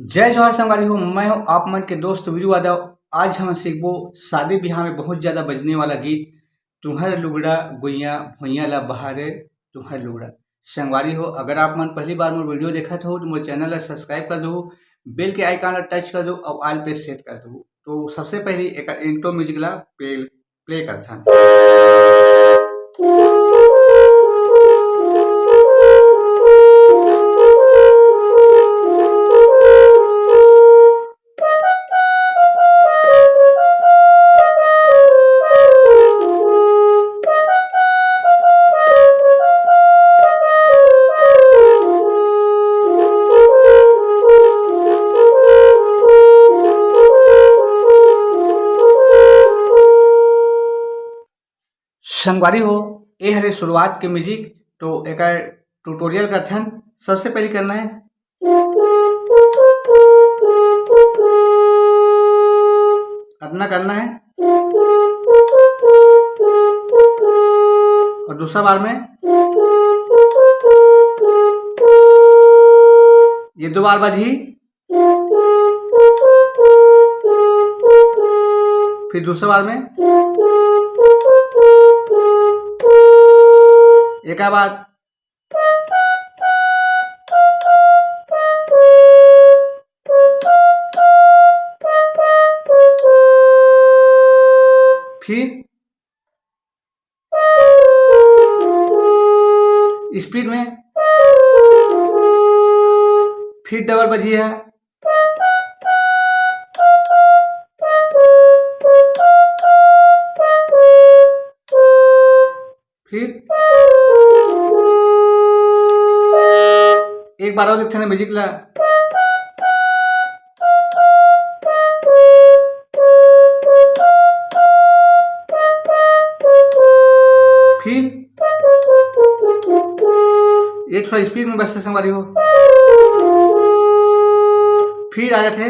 जय जवाहर संगवारी हो। मैं हूँ आप मन के दोस्त वीरू यादव। आज हम सीखबो शादी ब्याह में बहुत ज़्यादा बजने वाला गीत तुम्हारे लुगड़ा गुइया भुइयां ला बहारे तुम्हारे लुगड़ा। संगवारी हो, अगर आप मन पहली बार मोर वीडियो देखत हो तो मोर चैनल ला सब्सक्राइब कर दो, बेल के आइकन ला टच कर दो और ऑल पे सेट कर दो। तो सबसे पहले एक इंट्रो म्यूजिक ला प्ले करथन। संगवारी हो, ये हरे शुरुआत के म्यूजिक। तो एक ट्यूटोरियल करथन। सबसे पहले करना है अपना करना है और दूसरा बार में ये दो बार बजी, फिर दूसरा बार में एक बार, फिर स्पीड में, फिर डबल बजी है, फिर एक बार और लिखते हैं म्यूजिक ला। फिर ये थोड़ा स्पीड में बजते संगवारी हो, फिर आ जाते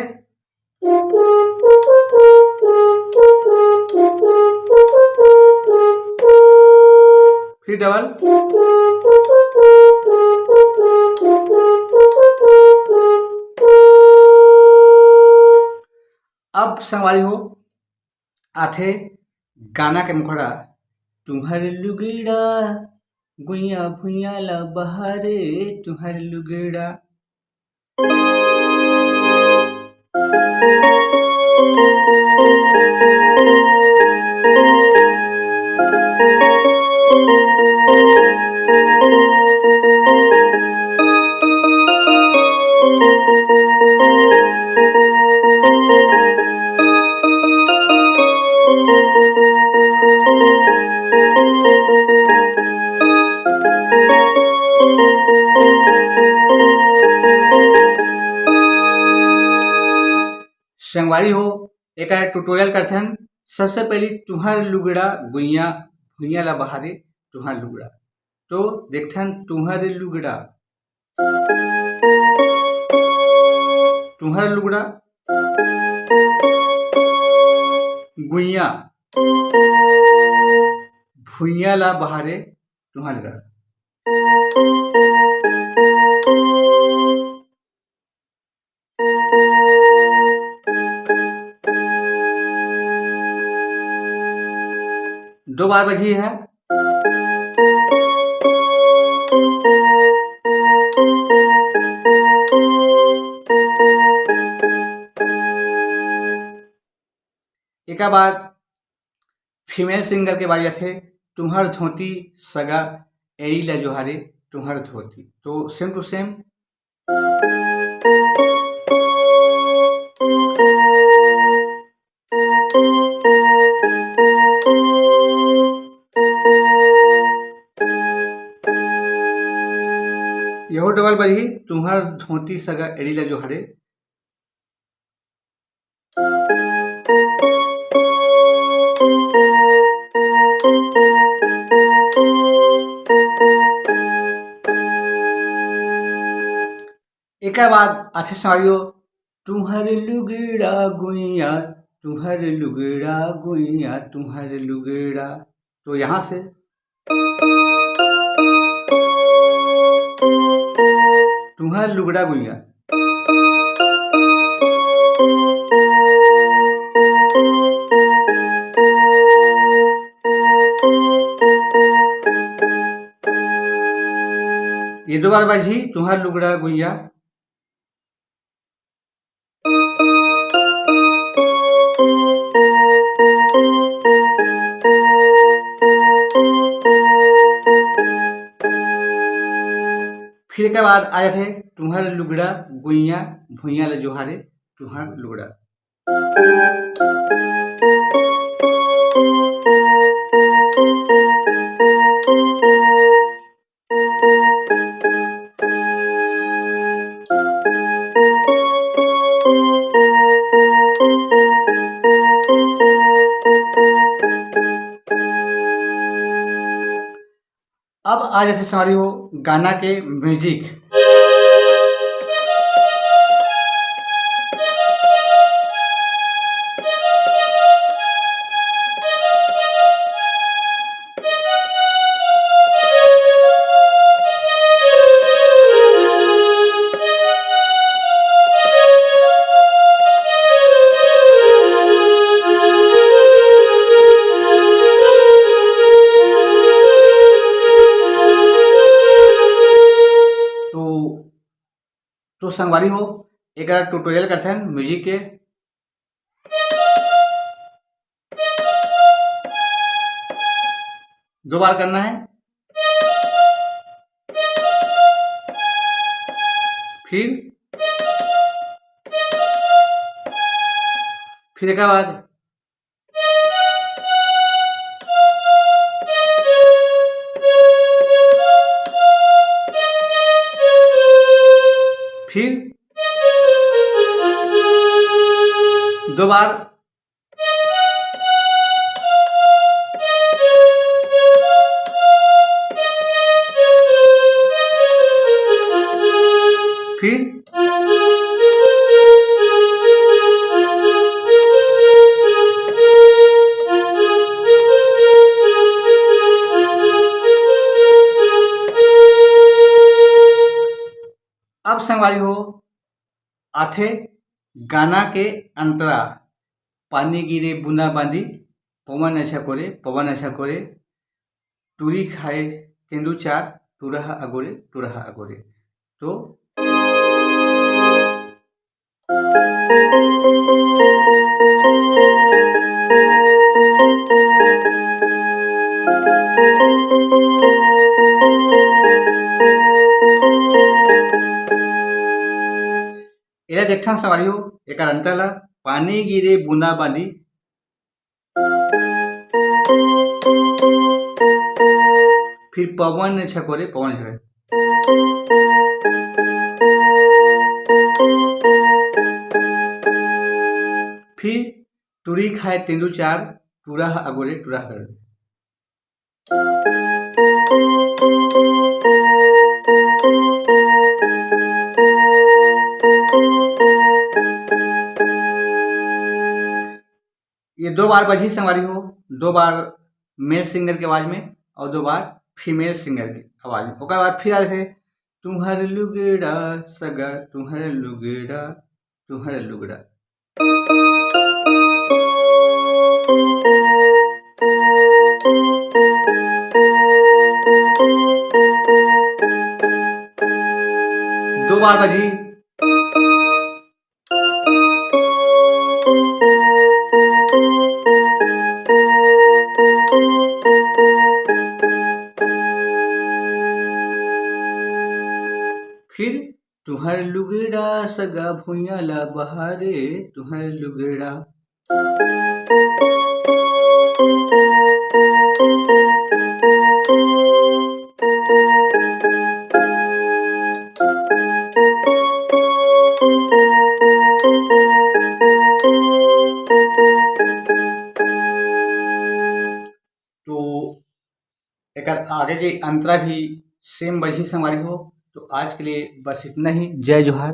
फिर डबल, अब संगवारी हो आथे गाना के मुखड़ा। तुम्हारे लुगड़ा गुइया भुइया ला बहारे तुम्हारे लुगड़ा। संगवारी हो, एक ट्यूटोरियल करथन। सबसे पहले तुम्हार लुगड़ा गुइया भुइया ला बहारे तुम्हार लुगड़ा। तो देखथन तुम्हारे लुगड़ा, तुम्हार लुगड़ा गुइया भुइया ला बहारे तुम्हार लुगड़ा। दो बार बजी है, एक बाद फीमेल सिंगर के बारी थे। तुम्हार धोती सगा एड़ी ला जोहारे तुम्हार धोती। तो सेम टू सेम यहो डबल बजी, तुम्हार धोती सगा एड़ी ला जोहारे। एक बाद अच्छे संगवारी हो, तुम्हारे लुगड़ा गुइया तुम्हारे लुगड़ा गुइया तुम्हारे लुगड़ा। तो यहाँ से तुम्हारे लुगड़ा गुइया ये 2 बार बजी तुहर लुगड़ा गुइया। फिर के बाद आ जाथे तुहर लुगड़ा गुइया भुइया ल जोहारे तुहर लुगड़ा। अब आ जैसे सवारी हो गाना के म्यूजिक। तो संगवारी हो एक ट्यूटोरियल करथन म्यूजिक के। दो बार करना है, फिर एक बाद फिर 2 बार फिर अब संगवारी हो आथे गाना के अंतरा। पानी गिरे बुना बांधी पवन अच्छा करे टूरी खाए तेंदू चार टूरहा अगोरे। तो एला देखथन सवारी हो एक अंतर ला। पानी गिरे बूंदा बांदी फिर पवन छकोरे फिर टूरी खाए तेंदू चार टूरा अगोरे टूरा कर। ये 2 बार बजी संगवारी हो, 2 बार मेल सिंगर के आवाज में और 2 बार फीमेल सिंगर की आवाज में। ओकर बाद फिर आए तुम्हारे लुगड़ा सगा तुम्हारे लुगड़ा। दो बार बजी फिर तुहर लुगड़ा सगा भुइया ला बहारे तुहर लुगड़ा। तो एक आगे के अंतरा भी सेम बजी संगवारी हो। तो आज के लिए बस इतना ही। जय जोहार।